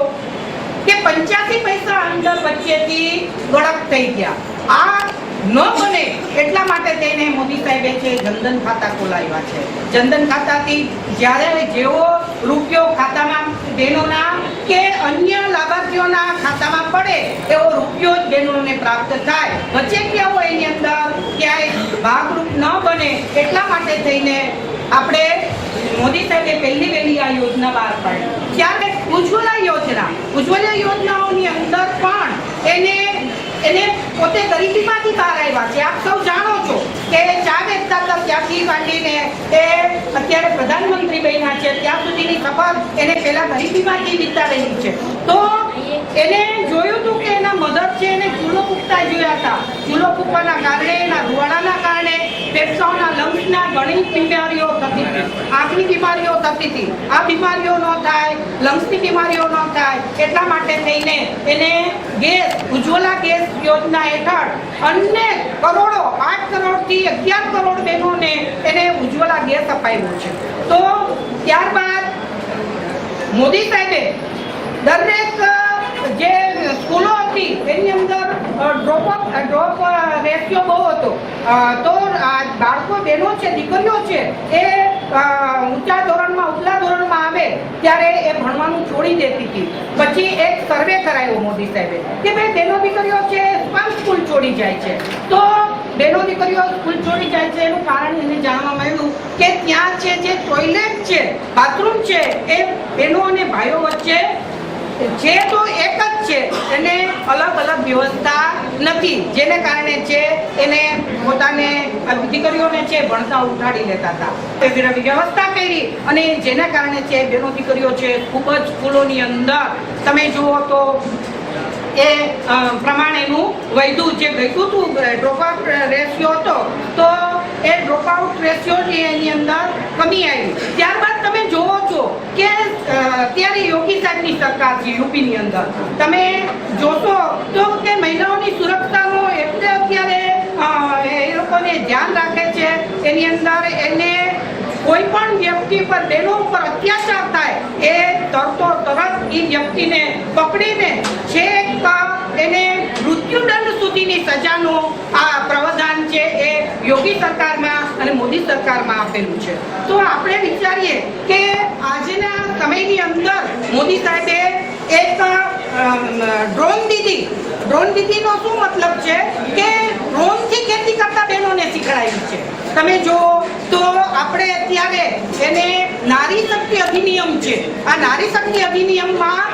કે 85 પૈસા અંદર વચ્ચેથી ગળપ થઈ ગયા. આ ન બને એટલા માટે તેને મોદી સાહેબે છે જનધન ખાતા ખોલાવ્યા છે. જનધન ખાતાથી જ્યારે જેવો રૂપિયો ખાતામાં બહેનોના કે અન્ય લાભાર્થીઓના ખાતામાં પડે એવો રૂપિયો જ બહેનોને પ્રાપ્ત થાય. વચ્ચે ક્યાં હોય એની અંદર ક્યાંય ભાગરૂપ ન બને એટલા માટે થઈને આપણે મોદી સાહેબે વહેલી આ યોજના બહાર પાડી. ત્યારે ઉજ્જવલા યોજનાઓની અંદર પણ એને પોતે ગરીબીમાંથી બહાર આવ્યા છે. આપ સૌ જાણો છો કે ચા વેચતા હતા ત્યાંથી માંડીને એ અત્યારે પ્રધાનમંત્રી બન્યા છે ત્યાં સુધીની સફર એને પહેલા ગરીબીમાંથી વિતાવેલી છે. તો એને જોયું હતું કે એના મધર છે એને ચૂલો ફૂંકતા જોયા હતા. ચૂલો ફૂંકવાના કારણે એના રૂવાડાના કારણે ફેફસાઓના લંગ્સના ઘણી બીમારીઓ થતી હતી, આંખની બીમારીઓ થતી હતી. આ બીમારીઓ ન થાય, લંગ્સની બીમારીઓ ન થાય એટલા માટે થઈને એને ઉજ્જવલા ગેસ યોજના હેઠળ અનેક કરોડો 8 કરોડથી 11 કરોડ બહેનોને એને ઉજ્જવલા ગેસ અપાવ્યો છે. તો ત્યારબાદ મોદી સાહેબે દરેક જે સ્કૂલો હતી એની અંદર ડ્રોપ રેશિયો બહુ હતો. તો બાળકો બહેનો છે, દીકરીઓ છે એ ઊંચા ધોરણમાં ઉપલા ધોરણમાં આવે ત્યારે એ ભણવાનું છોડી દેતી હતી. પછી એક સર્વે કરાયો મોદી સાહેબે કે ભાઈ બહેનો દીકરીઓ છે સ્કૂલ છોડી જાય છે. તો બહેનો દીકરીઓ સ્કૂલ છોડી જાય છે એનું કારણ એને જાણવા મળ્યું કે ત્યાં છે જે ટોયલેટ છે, બાથરૂમ છે, એ બહેનો અને ભાઈઓ વચ્ચે છે તો એક જ છે, એને અલગ અલગ વ્યવસ્થા નથી, જેને કારણે છે એને પોતાને દીકરીઓને છે ભણતા ઉઠાડી લેતા હતા. એવી વ્યવસ્થા કરી અને જેના કારણે છે બહેનો દીકરીઓ છે ખૂબ જ સ્કૂલોની અંદર તમે જુઓ તો એ પ્રમાણેનું વૈધું જે ગયું હતું ડ્રોપઆઉટ રેશિયો હતો તો એ ડ્રોપઆઉટ રેશિયોની એની અંદર કમી આવી. ત્યારબાદ તમે જોવો છો કે અત્યારે યોગી સાહેબની સરકાર છે યુપીની અંદર તમે જોશો તો કે મહિલાઓની સુરક્ષાનો એટલે અત્યારે એ લોકોને ધ્યાન રાખે છે. એની અંદર એને કોઈ પણ વ્યક્તિ પર બહેનો ઉપર અત્યાચાર થાય એ તરત એ વ્યક્તિને પકડીને છેક એને મૃત્યુદંડ સુધીની સજાનું આ પ્રાવધાન છે એ યોગી સરકારમાં અને મોદી સરકારમાં આપેલું છે. તો આપણે વિચારીએ કે આજના સમયની અંદર મોદી સાહેબે એક ડ્રોન દીદીનો શું મતલબ છે કે ડ્રોનથી ખેતી કરતા બહેનોને શીખડાવી છે. તમે જો તો આપણે અત્યારે એને નારી શક્તિ અધિનિયમ છે. આ નારી શક્તિ અધિનિયમમાં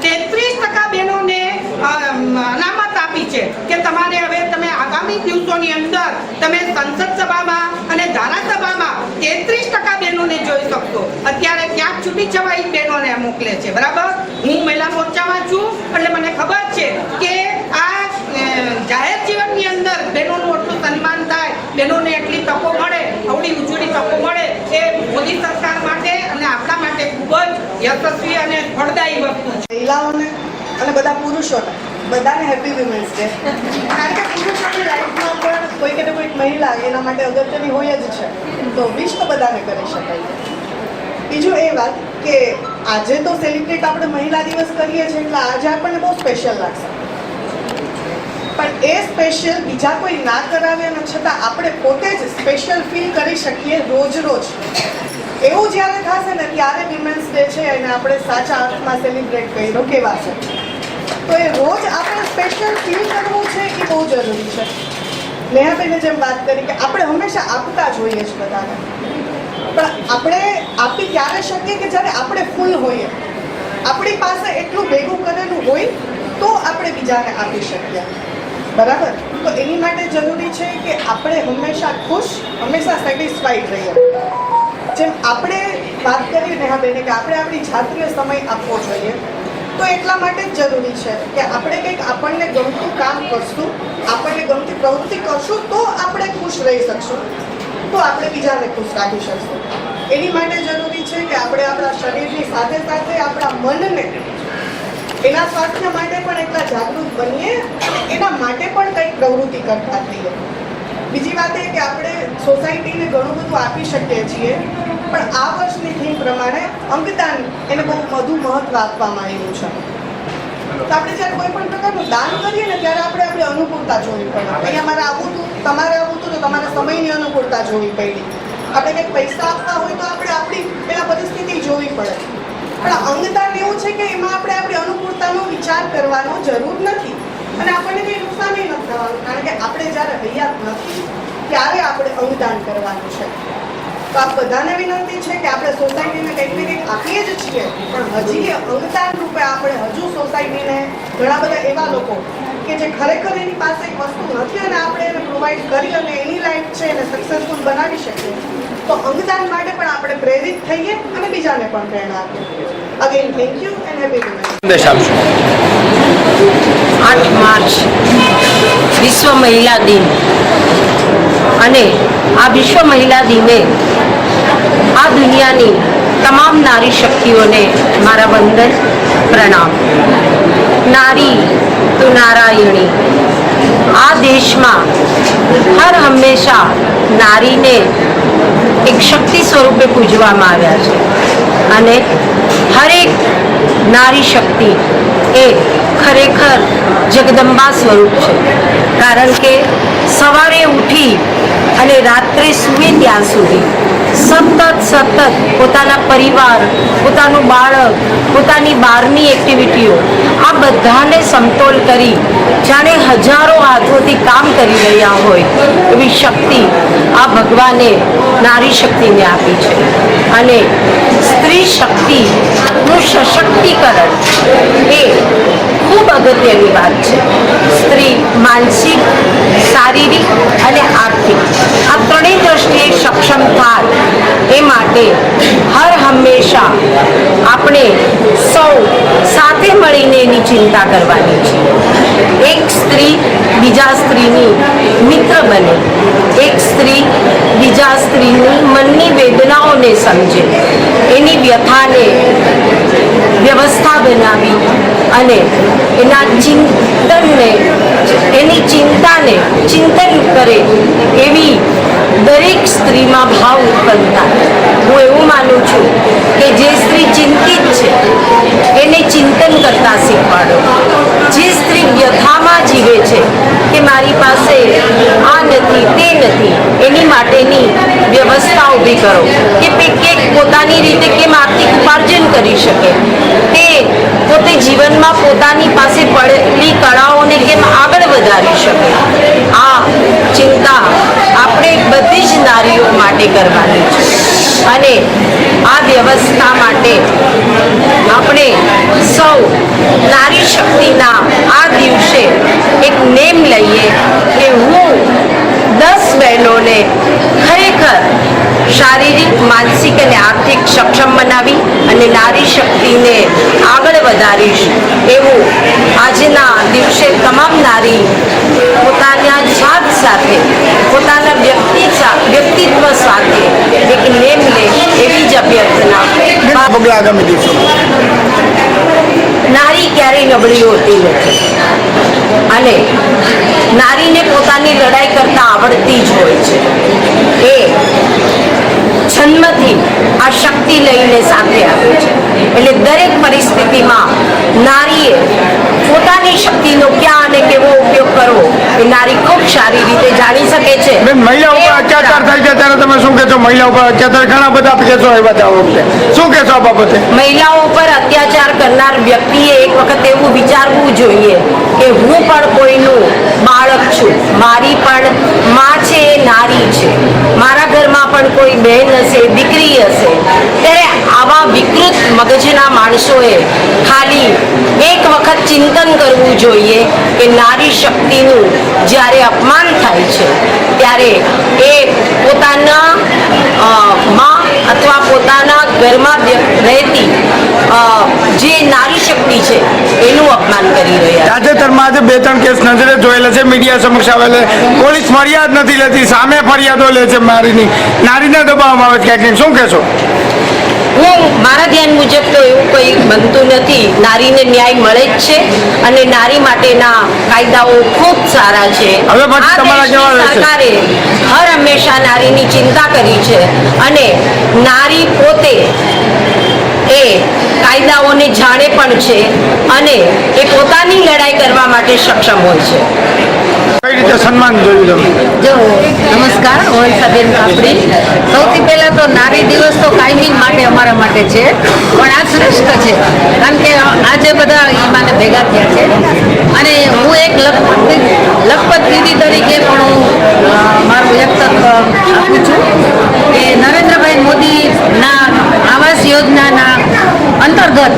33% બહેનોને અનામત આપી છે કે તમારે હવે તમે આગામી દિવસોની અંદર તમે સંસદ સભામાં અને ધારાસભામાં 33% બહેનોને જોઈ શકશો. અત્યારે ક્યાંક છૂટી છવાઈ બહેનોને મોકલે છે. બરાબર, હું મહિલા મોરચામાં છું એટલે મને ખબર છે કે આ જાહેર જીવનની અંદર બહેનોનું એટલું સન્માન થાય, બહેનોને એટલી તકો મળે, આવડી ઉજળી તકો મળે એ મોદી સરકાર માટે અને આપણા માટે ખૂબ જ યશસ્વી અને ફળદાયી વસ્તુ છે. મહિલાઓને અને બધા પુરુષોને બધાને હેપી વિમેન્સ ડે. કારણ કે પુરુષોની લાઈફમાં પણ કોઈક ને કોઈક મહિલા એના માટે અગત્યની હોય જ છે, તો વિશ તો બધાને કરી શકાય. બીજું એ વાત કે આજે તો સેલિબ્રેટ આપણે મહિલા દિવસ કરીએ છીએ એટલે આજે આપણને બહુ સ્પેશિયલ લાગશે, પણ એ સ્પેશિયલ બીજા કોઈ ના કરાવે અને છતાં આપણે પોતે જ સ્પેશિયલ ફીલ કરી શકીએ રોજ એવું જ્યારે થશે ને ત્યારે વિમેન્સ ડે છે અને આપણે સાચા અર્થમાં સેલિબ્રેટ કર્યો કેવા છે. તો એ રોજ આપણે સ્પેશિયલ ફીલ કરવું છે એ બહુ જરૂરી છે. નેહાબેને જેમ વાત કરી કે આપણે હંમેશા આપતા જોઈએ છે બધાને, પણ આપણે આપી ત્યારે શકીએ કે જ્યારે આપણે ફૂલ હોઈએ, આપણી પાસે એટલું ભેગું કરેલું હોય તો આપણે બીજાને આપી શકીએ. બરાબર, તો એની માટે જરૂરી છે કે આપણે હંમેશા ખુશ, હંમેશા સેટિસ્ફાઈડ રહીએ. જેમ આપણે વાત કરી નેહાબેને કે આપણે આપણી જાતને સમય આપવો જોઈએ, તો એટલા માટે જ જરૂરી છે કે આપણે કંઈક આપણને ગમતું કામ કરશું, આપણને ગમતી પ્રવૃત્તિ કરશું તો આપણે ખુશ રહી શકશું, તો આપણે બીજાને ખુશ રાખી શકશું. એની માટે જરૂરી છે કે આપણે આપણા શરીરની સાથે સાથે આપણા મનને એના સ્વાસ્થ્ય માટે પણ એટલા જાગૃત બનીએ અને એના માટે પણ કંઈક પ્રવૃત્તિ કરતા થઈએ. બીજી વાત એ કે આપણે સોસાયટીને ઘણું બધું આપી શકીએ છીએ, પણ આ વર્ષની થીમ પ્રમાણે અંગદાન એને બહુ વધુ મહત્વ આપવામાં આવ્યું છે. તો આપણે જ્યારે કોઈ પણ પ્રકારનું દાન કરીએ ને ત્યારે આપણે આપણી અનુકૂળતા જોવી પડે. અહીંયા મારે આવવું હતું, તમારે આવવું હતું તો તમારા સમયની અનુકૂળતા જોવી પડી. આપણે કંઈક પૈસા આપવા હોય તો આપણે આપણી પેલા પરિસ્થિતિ જોવી પડે. પણ અંગદાન એવું છે કે એમાં આપણે આપણી અનુકૂળતાનો વિચાર કરવાનો જરૂર નથી અને આપણને કંઈ નુકસાન નથી થવાનું, કારણ કે આપણે જ્યારે હયાત નથી ત્યારે આપણે અંગદાન કરવાનું છે. તો આ બધાને વિનંતી છે કે આપણે સોસાયટીને કંઈક ને કંઈક આપીએ જ છીએ, પણ હજી અંગદાન રૂપે આપણે હજુ સોસાયટીને ઘણા બધા એવા લોકો કે જે ખરેખર એની પાસે એક વસ્તુ નથી અને આપણે એને પ્રોવાઈડ કરી અને એની લાઈફ છે એને સક્સેસફુલ બનાવી શકીએ, તો અંગદાન માટે પણ આપણે પ્રેરિત થઈએ અને બીજાને પણ પ્રેરણા આપીએ. Again thank you and happy women's. 8 March વિશ્વ મહિલા દિન, અને આ વિશ્વ મહિલા દિને આ દુનિયાની તમામ નારી શક્તિઓને મારા વંદન પ્રણામ. નારી તો નારાયણી. આ દેશમાં હર હંમેશા નારીને એક શક્તિ સ્વરૂપે પૂજવામાં આવ્યા છે અને હરેક નારી શક્તિ એ ખરેખર જગદંબા સ્વરૂપ છે. કારણ કે સવારે ઉઠી અને રાત્રે સૂવે ત્યાં સુધી સતત પોતાના પરિવાર, પોતાનું બાળક, પોતાની બહારની એક્ટિવિટીઓ આ બધાને સમતોલ કરી જાણે હજારો હાથોથી કામ કરી રહ્યા હોય એવી શક્તિ આ ભગવાને નારી શક્તિને આપી છે. અને સ્ત્રી શક્તિનું સશક્તિકરણ એ ખૂબ અગત્યની વાત છે. સ્ત્રી માનસિક, શારીરિક અને આર્થિક આ ત્રણેય દ્રષ્ટિએ સક્ષમ થાય એ માટે હર હંમેશા આપણે સૌ સાથે મળીને એની ચિંતા કરવાની છે. એક સ્ત્રી બીજા સ્ત્રીની મિત્ર બને, એક સ્ત્રી બીજા સ્ત્રીની મનની વેદનાઓને સમજે, એની વ્યથાને વ્યવસ્થા બનાવી અને એના ચિંતનને, એની ચિંતાને ચિંતન કરે એવી દરેક સ્ત્રીમાં ભાવ ઉત્પન્ન થાય. હું એવું માનું છું કે જે સ્ત્રી ચિંતિત છે એને ચિંતન કરતા શીખવાડો. જે સ્ત્રી વ્યથામાં જીવે છે કે મારી પાસે આ નથી તે નથી, એની માટેની વ્યવસ્થા ઊભી કરો કે પોતાની રીતે કેમ આર્થિક ઉપાર્જન કરી શકે, તે પોતે જીવનમાં પોતાની પાસે પડેલી કળાઓને કેમ આગળ વધારી શકે. આ ચિંતા આપણે બધી જ નારીઓ માટે કરવાની છે. અને આ વ્યવસ્થા માટે આપણે સૌ નારી શક્તિના આ દિવસે એક નેમ લઈએ કે હું 10 બહેનોને ખરેખર શારીરિક, માનસિક અને આર્થિક સક્ષમ બનાવી અને નારી શક્તિને આગળ વધારીશ એવું આજના દિવસે તમામ નારી પોતાના જાત સાથે, પોતાના વ્યક્તિત્વ સાથે એક નેમ લે એવી જ અભ્યર્થના. આગામી દિવસો નારી ક્યારેય નબળી હોતી નથી અને નારીને પોતાની લડાઈ કરતા આવડતી જ હોય છે. એ જન્મથી આ શક્તિ લઈને સાથે આવે છે. એટલે દરેક પરિસ્થિતિમાં નારીએ પોતાની શક્તિનો ક્યાં અને કેવો ઉપયોગ કરવો એ નારી ખૂબ સારી રીતે જાણી શકે છે. મહિલા ઉપર અત્યાચાર થાય છે ત્યારે તમે શું કહેશો? મહિલા ઉપર અત્યાચાર ઘણા બધા કેસો એવા છે આ વખતે, શું કહેશો આ બાબતે? મહિલાઓ પર અત્યાચાર કરનાર વ્યક્તિએ એક વખત એવું વિચારવું જોઈએ કે હું પણ કોઈનું બાળક છું, મારી પણ માં છે, એ નારી છે, મારા ઘરમાં પણ કોઈ બહેન હશે, દીકરી હશે. ત્યારે આવા વિકૃત મગજના માણસોએ ખાલી એક વખત ચિંતન કરવું જોઈએ કે નારી શક્તિનું જ્યારે અપમાન થાય છે ત્યારે એ પોતાના માં અથવા પોતાના ઘરમાં રહેતી જે નારી શક્તિ છે એનું અપમાન કરી રહ્યા છે. તાજેતરમાં આજે 2-3 કેસ નજરે જોયેલા છે, મીડિયા સમક્ષ આવેલા. પોલીસ ફરિયાદ નથી લેતી, સામે ફરિયાદો લે છે. નારીને દબાવવામાં આવે છે ક્યાંક. શું કહેશો? હું મારા ધ્યાન મુજબ તો એવું કંઈ બનતું નથી. નારીને ન્યાય મળે જ છે અને નારી માટેના કાયદાઓ ખૂબ સારા છે. હવે પછી તમારા કેવા રહેશે? સરકારે હર હંમેશા નારીની ચિંતા કરી છે અને નારી પોતે એ કાયદાઓને જાણે પણ છે અને એ પોતાની લડાઈ કરવા માટે સક્ષમ હોય છે. કઈ રીતે સન્માન જોયું તમે? જો નમસ્કાર, વંશાબેન કાપડી. સૌથી પહેલા તો નારી દિવસ તો કાયમી માટે અમારા માટે છે, પણ આ શ્રેષ્ઠ છે કારણ કે આજે બધા ઈમાને ભેગા થયા છે અને હું એક લખપત દીદી તરીકે પણ હું મારું વ્યક્તત્વ આપું છું કે નરેન્દ્રભાઈ મોદીના આવાસ યોજનાના અંતર્ગત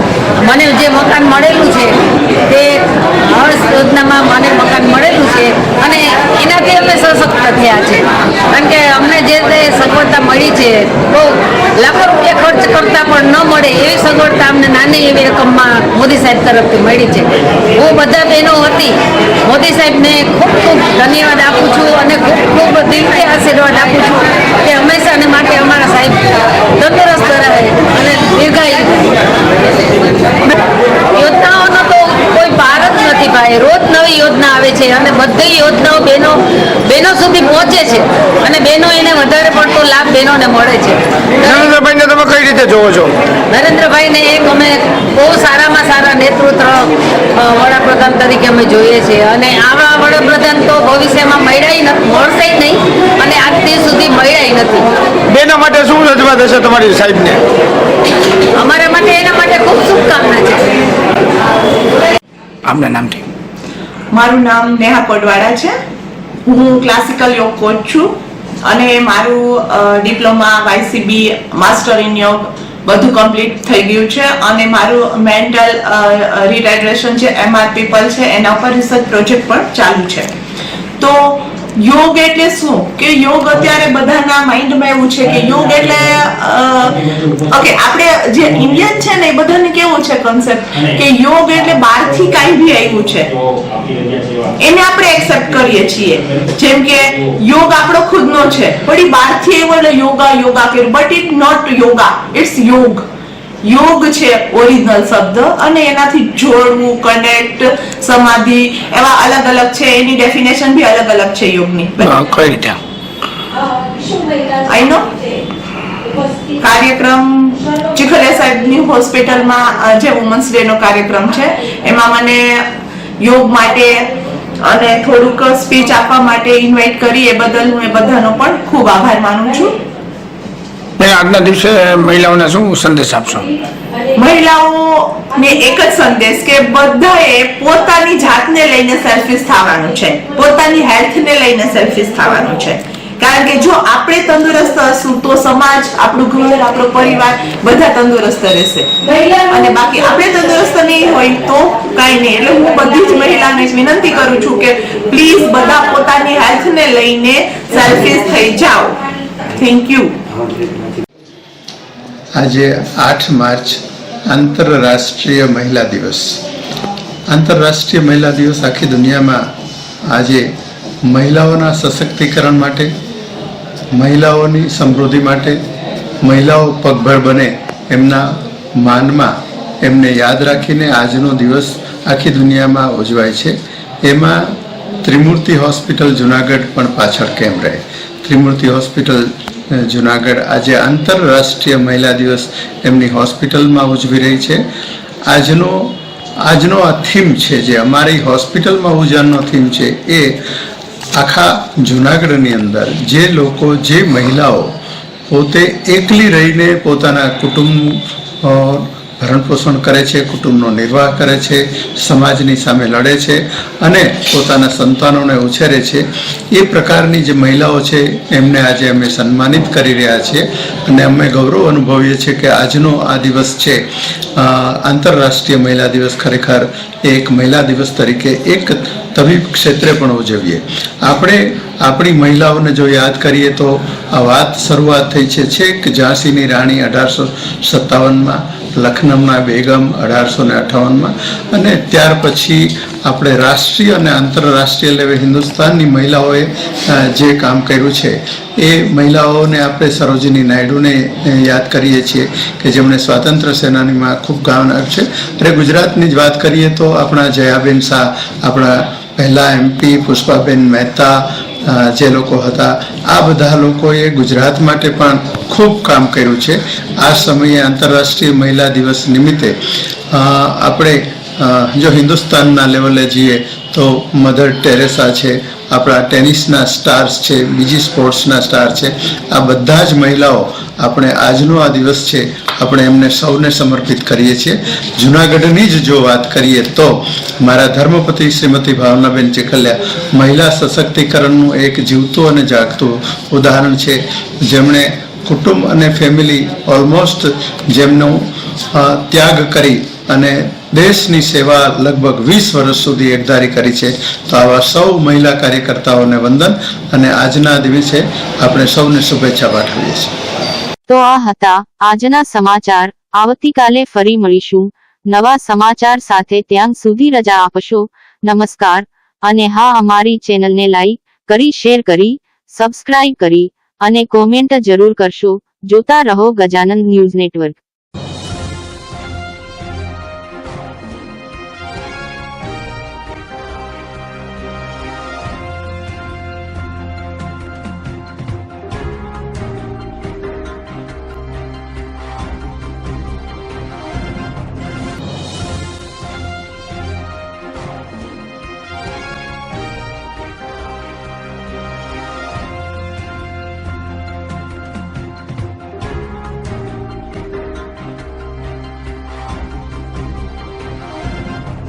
મને જે મકાન મળેલું છે તે આવાસ યોજનામાં મને મકાન મળેલું છે અને એનાથી અમે સશક્ત થયા છે કારણ કે અમને જે તે સગવડતા મળી છે બહુ લાખો રૂપિયા ખર્ચ કરતા પણ ન મળે એવી સગવડતા અમને નાની એવી રકમમાં મોદી સાહેબ તરફથી મળી છે. હું બધા બહેનો હતી મોદી સાહેબને ખૂબ ખૂબ ધન્યવાદ આપું છું અને ખૂબ ખૂબ દિલથી આશીર્વાદ આપું છું કે હંમેશાને માટે અમારા સાહેબ તંદુરસ્ત રહે અને દીર્ઘાયુ. યોજનાઓનો તો કોઈ પાર જ નથી ભાઈ. રોજ નવી યોજના આવે છે અને બધી યોજનાઓ બહેનો સુધી પહોંચે છે અને બહેનો એને વધારે પડતો લાભ બહેનોને મળે છે. નરેન્દ્રભાઈને તમે કઈ રીતે જોવો છો? નરેન્દ્રભાઈને એક અમે બહુ સારામાં સારા નેતૃત્વ વડાપ્રધાન તરીકે અમે જોઈએ છીએ અને આવા વડાપ્રધાન તો ભવિષ્યમાં મળશે જ નહીં અને આજ દિન સુધી મળ્યા નથી. બેના માટે શું રજૂઆત હશે તમારી સાહેબને? અમારા માટે એના માટે ખૂબ શુભકામના છે. આપના નામથી. મારું નામ નેહા કોડવાડા છે. હું ક્લાસિકલ યોગ કોચ છું અને મારું ડિપ્લોમા YCB માસ્ટર ઇન યોગ બધું કમ્પ્લીટ થઈ ગયું છે અને મારું મેન્ટલ રિટાયરેશન છે MR પીપલ છે એના ઉપર રિસર્ચ પ્રોજેક્ટ પણ ચાલુ છે. તો યોગ એટલે શું કે યોગ અત્યારે બધાના માઇન્ડમાં એવું છે કે યોગ એટલે ઓકે આપણે જે ઇન્ડિયન છે ને એ બધાને કેવું છે કન્સેપ્ટ કે યોગ એટલે બહારથી કાંઈ બી આવ્યું છે એને આપણે એક્સેપ્ટ કરીએ છીએ. જેમ કે યોગ આપણો ખુદનો છે પણ એ બહારથી આવ્યો એટલે યોગા કર્યું but it not yoga, it's yog. Yog છે ઓરિજિનલ શબ્દ અને એનાથી જોડવું, કનેક્ટ, સમાધિ એવા અલગ અલગ છે. એની ડેફિનેશન બી અલગ અલગ છે યોગની. કઈ રીતે? આઈ નો કાર્યક્રમ ચીખલિયા સાહેબની હોસ્પિટલમાં જે વુમન્સ ડે નો કાર્યક્રમ છે એમાં મને યોગ માટે અને થોડુંક સ્પીચ આપવા માટે ઇન્વાઇટ કરી એ બદલ હું એ બધાનો પણ ખૂબ આભાર માનું છું. આજના દિવસે મહિલાઓને શું સંદેશ આપશો? મહિલાઓને એક જ સંદેશ કે બધાએ પોતાની જાતને લઈને સેલ્ફિશ થવાનું છે, પોતાની હેલ્થને લઈને સેલ્ફિશ થવાનું છે. કારણ કે જો આપણે તંદુરસ્ત હશું તો સમાજ, આપણું ઘર, આપણો પરિવાર બધા તંદુરસ્ત રહેશે અને બાકી આપણે તંદુરસ્ત નહીં હોય તો કાંઈ નહીં. એટલે હું બધી જ મહિલાને વિનંતી કરું છું કે પ્લીઝ બધા પોતાની હેલ્થને લઈને સેલ્ફિશ થઈ જાઓ. Thank you. આજે 8 માર્ચ આંતરરાષ્ટ્રીય મહિલા દિવસ. આંતરરાષ્ટ્રીય મહિલા દિવસ આખી દુનિયામાં આજે મહિલાઓના સશક્તિકરણ માટે, મહિલાઓની સમૃદ્ધિ માટે, મહિલાઓ પગભર બને એમના માનમાં એમને યાદ રાખીને આજનો દિવસ આખી દુનિયામાં ઉજવાય છે. એમાં ત્રિમૂર્તિ હોસ્પિટલ જુનાગઢ પણ પાછળ કેમ રહે. ત્રિમૂર્તિ હોસ્પિટલ જુનાગઢ આજે આંતરરાષ્ટ્રીય મહિલા દિવસ એમની હોસ્પિટલમાં ઉજવી રહી છે. આજનો આ થીમ છે જે અમારી હોસ્પિટલમાં ઉજવવાનો થીમ છે એ આખા જુનાગઢની અંદર જે લોકો, જે મહિલાઓ પોતે એકલી રહીને પોતાના કુટુંબ ભરણ પોષણ કરે છે, કુટુંબનો નિર્વાહ કરે છે, સમાજની સામે લડે છે અને પોતાના સંતાનોને ઉછેરે છે, એ પ્રકારની જે મહિલાઓ છે એમને આજે અમે સન્માનિત કરી રહ્યા છીએ અને અમે ગૌરવ અનુભવીએ છીએ કે આજનો આ દિવસ છે આંતરરાષ્ટ્રીય મહિલા દિવસ ખરેખર એક મહિલા દિવસ તરીકે એક તબીબ ક્ષેત્રે પણ ઉજવીએ. આપણે આપણી મહિલાઓને જો યાદ કરીએ તો આ વાત શરૂઆત થઈ છે છેક ઝાંસીની રાણી 1857માં, લખનઉના બેગમ 1858માં અને ત્યાર પછી આપણે રાષ્ટ્રીય અને આંતરરાષ્ટ્રીય લેવલે હિન્દુસ્તાનની મહિલાઓએ જે કામ કર્યું છે એ મહિલાઓને આપણે સરોજિની નાયડુને યાદ કરીએ છીએ કે જેમણે સ્વાતંત્ર્ય સેનાનીમાં ખૂબ કામ આપ્યું છે. અને ગુજરાતની જ વાત કરીએ તો આપણા જયાબેન શાહ, આપણા પહેલા MP પુષ્પાબેન મહેતા જે લોકો હતા, આ બધા લોકોએ ગુજરાત માટે પણ ખૂબ કામ કર્યું છે. આ સમયે આંતરરાષ્ટ્રીય મહિલા દિવસ નિમિત્તે આપણે જો હિન્દુસ્તાનના લેવલે જઈએ તો મધર ટેરેસા છે, આપણા ટેનિસના સ્ટાર્સ છે, બીજી સ્પોર્ટ્સના સ્ટાર છે, આ બધા જ મહિલાઓ આપણે આજનો આ દિવસ છે આપણે એમને સૌને સમર્પિત કરીએ છીએ. જૂનાગઢની જ જો વાત કરીએ તો મારા ધર્મપતિ શ્રીમતી ભાવનાબેન ચીખલિયા મહિલા સશક્તિકરણનું એક જીવતું અને જાગતું ઉદાહરણ છે. જેમણે કુટુંબ અને ફેમિલી ઓલમોસ્ટ જેમનું ત્યાગ કરી અને દેશની સેવા લગભગ 20 વર્ષ સુધી એકધારી કરી છે. તો આવા સૌ મહિલા કાર્યકર્તાઓને વંદન અને આજના દિવસે આપણે સૌને શુભેચ્છા પાઠવીએ છીએ. તો આ હતા આજના સમાચાર. આવતીકાલે ફરી મળીશું નવા સમાચાર સાથે. ત્યાં સુધી રજા આપશો. નમસ્કાર. અને હા, અમારી ચેનલને લાઈક કરી, શેર કરી, સબસ્ક્રાઇબ કરી અને કોમેન્ટ જરૂર કરશો. જોતા રહો ગજાનંદ ન્યૂઝ નેટવર્ક.